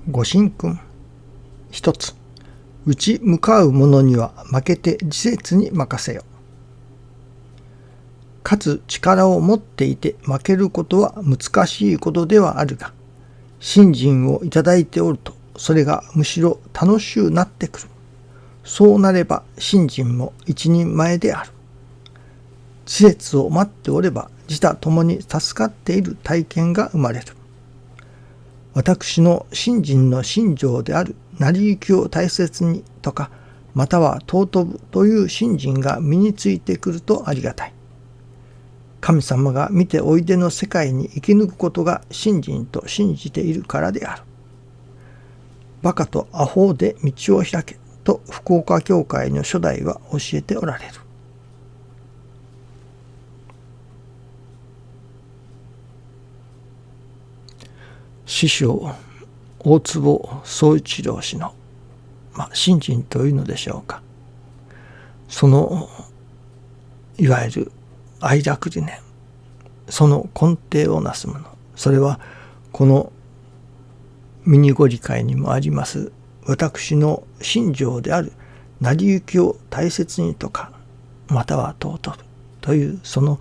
ご神君。一つ、打ち向かう者には負けて自節に任せよ。かつ力を持っていて負けることは難しいことではあるが、信心をいただいておると、それがむしろ楽しゅうなってくる。そうなれば信心も一人前である。自節を待っておれば自他ともに助かっている体験が生まれる。私の信心の信条である成り行きを大切にとか、または尊ぶという信心が身についてくるとありがたい。神様が見ておいでの世界に生き抜くことが信心と信じているからである。バカとアホで道を開けと福岡教会の初代は教えておられる。師匠大坪宗一郎氏の、信心というのでしょうか。そのいわゆる愛楽理念、その根底をなすもの、それはこのミニご理解にもあります私の信条である成り行きを大切にとか、または尊ぶというその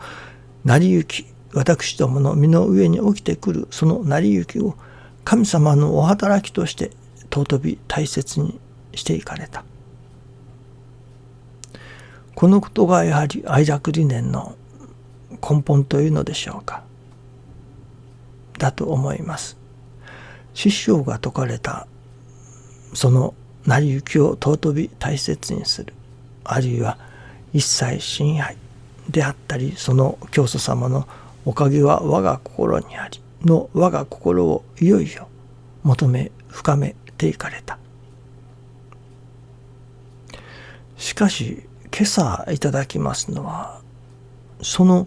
成り行き、私どもの身の上に起きてくるその成り行きを神様のお働きとして尊び大切にしていかれた。このことがやはり愛楽理念の根本というのでしょうか。だと思います。師匠が説かれたその成り行きを尊び大切にする、あるいは一切親愛であったり、その教祖様のおかげは我が心にありの我が心をいよいよ求め深めていかれた。しかし今朝いただきますのは、その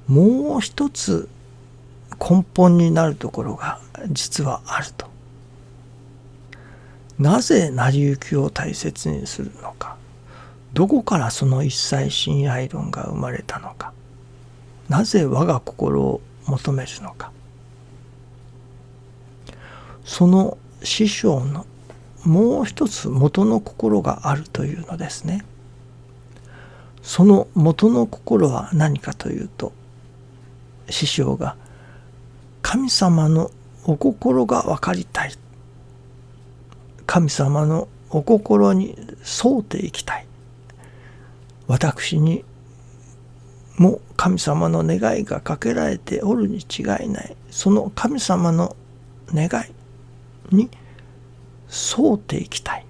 もう一つ根本になるところが実はあると。なぜ成り行きを大切にするのか、どこからその一切親愛論が生まれたのか、なぜ我が心を求めるのか、その師匠のもう一つ元の心があるというのですね。その元の心は何かというと、師匠が神様のお心が分かりたい、神様のお心に沿うていきたい、私にも神様の願いがかけられておるに違いない、その神様の願いに沿うていきたい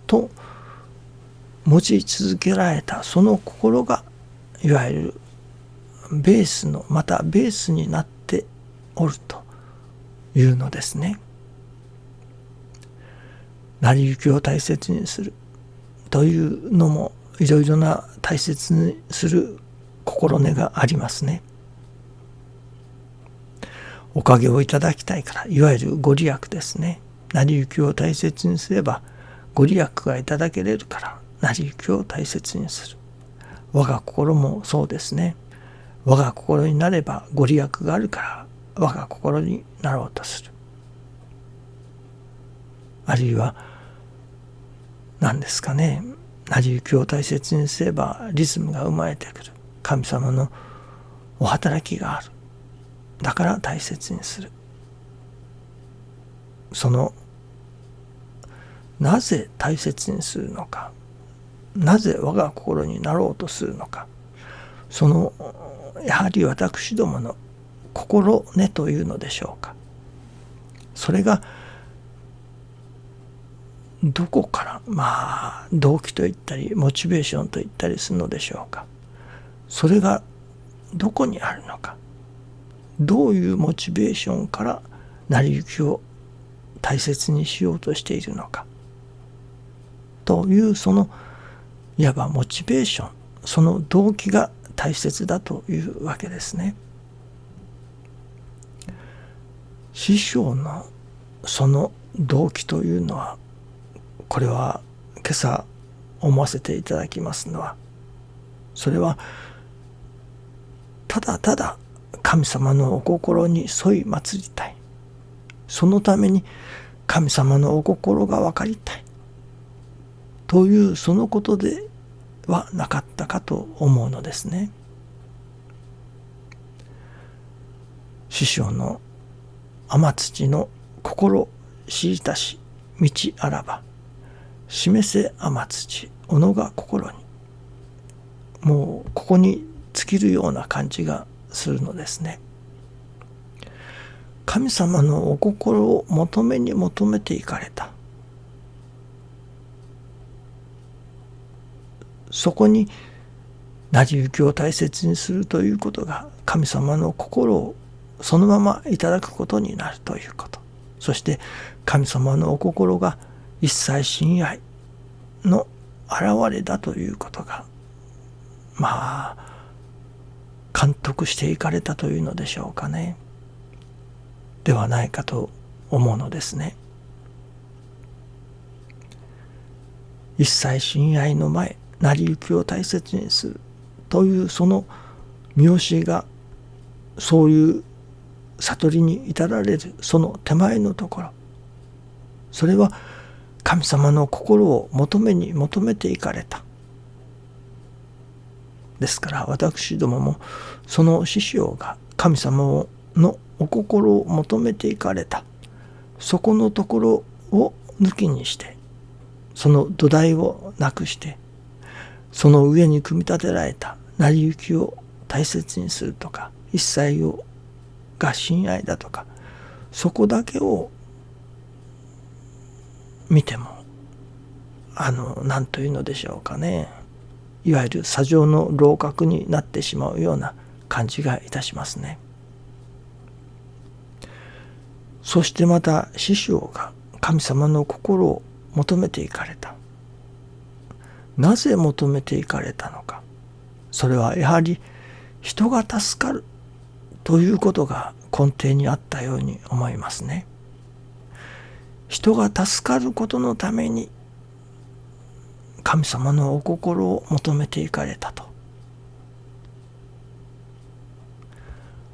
と持ち続けられたその心が、いわゆるベースのまたベースになっておるというのですね。成り行きを大切にするというのもいろいろな大切にする心根がありますね。おかげをいただきたいから、いわゆるご利益ですね。成り行きを大切にすればご利益がいただけれるから、成り行きを大切にする。我が心もそうですね。我が心になればご利益があるから我が心になろうとする。あるいは何ですかね、成り行きを大切にすればリズムが生まれてくる。神様のお働きがある。だから大切にする。そのなぜ大切にするのか、なぜ我が心になろうとするのか、そのやはり私どもの心根というのでしょうか。それがどこから動機と言ったりモチベーションと言ったりするのでしょうか。それがどこにあるのか、どういうモチベーションから成り行きを大切にしようとしているのかという、そのいわばモチベーション、その動機が大切だというわけですね。師匠のその動機というのは、これは今朝思わせていただきますのは、それはただただ神様のお心に沿い祭りたい、そのために神様のお心が分かりたいというそのことではなかったかと思うのですね。師匠の天土の心知りたし道あらば示せ天土己が心に、もうここに尽きるような感じがするのですね。神様のお心を求めに求めていかれた。そこに成り行きを大切にするということが神様の心をそのままいただくことになるということ。そして神様のお心が一切親愛の現れだということが監督していかれたというのでしょうかね。ではないかと思うのですね。一切親愛の前、成り行きを大切にするというその見教えが、そういう悟りに至られるその手前のところ、それは神様の心を求めに求めていかれた。ですから私どももその師匠が神様のお心を求めていかれた、そこのところを抜きにして、その土台をなくして、その上に組み立てられた成り行きを大切にするとか、一切が親愛だとか、そこだけを見ても何というのでしょうかね、いわゆる砂上の楼閣になってしまうような感じがいたしますね。そしてまた師匠が神様の心を求めていかれた。なぜ求めていかれたのか。それはやはり人が助かるということが根底にあったように思いますね。人が助かることのために神様のお心を求めていかれたと。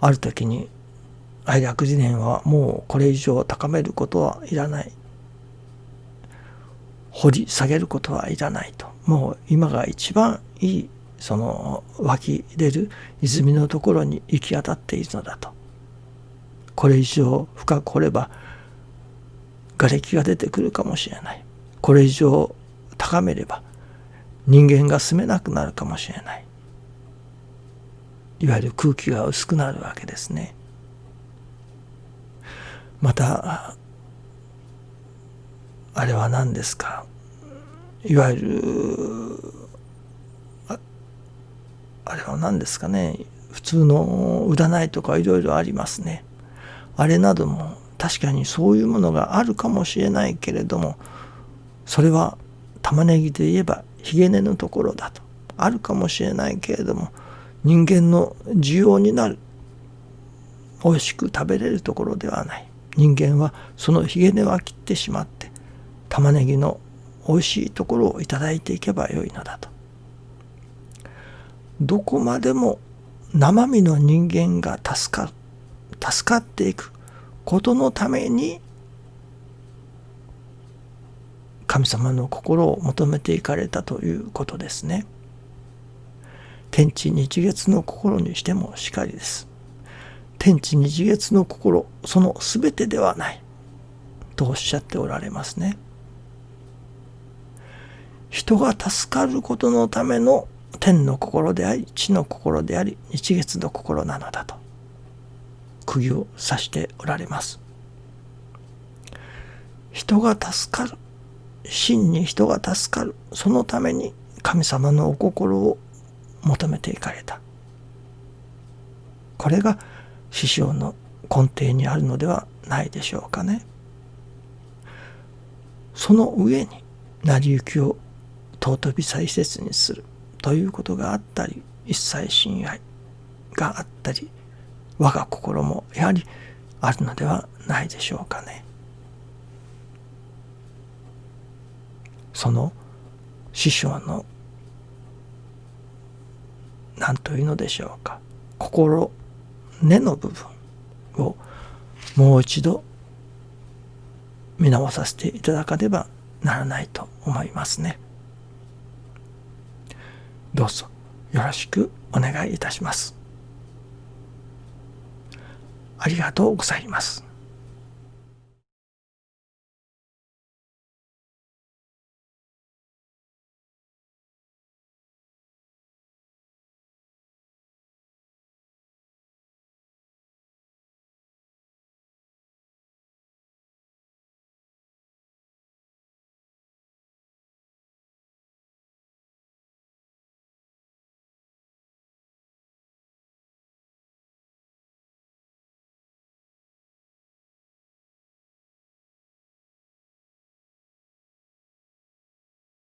ある時に愛楽理念はもうこれ以上高めることはいらない、掘り下げることはいらないと、もう今が一番いいその湧き出る泉のところに行き当たっているのだと。これ以上深く掘れば瓦礫が出てくるかもしれない。これ以上高めれば人間が住めなくなるかもしれない。いわゆる空気が薄くなるわけですね。またあれは何ですか、いわゆるあれは何ですかね、普通の占いとかいろいろありますね。あれなども確かにそういうものがあるかもしれないけれども、それは玉ねぎで言えばひげ根のところだと。あるかもしれないけれども、人間の需要になる、美味しく食べれるところではない。人間はそのひげ根は切ってしまって玉ねぎの美味しいところをいただいていけばよいのだと。どこまでも生身の人間が助かっていくことのために神様の心を求めていかれたということですね。天地日月の心にしてもしかりです。天地日月の心、そのすべてではないとおっしゃっておられますね。人が助かることのための天の心であり、地の心であり、日月の心なのだと釘を刺しておられます。人が助かる、真に人が助かる、そのために神様のお心を求めていかれた。これが師匠の根底にあるのではないでしょうかね。その上に成り行きを尊び大切にするということがあったり、一切親愛があったり、我が心もやはりあるのではないでしょうかね。その師匠の何というのでしょうか、心根の部分をもう一度見直させていただかねばならないと思いますね。どうぞよろしくお願いいたします。ありがとうございます。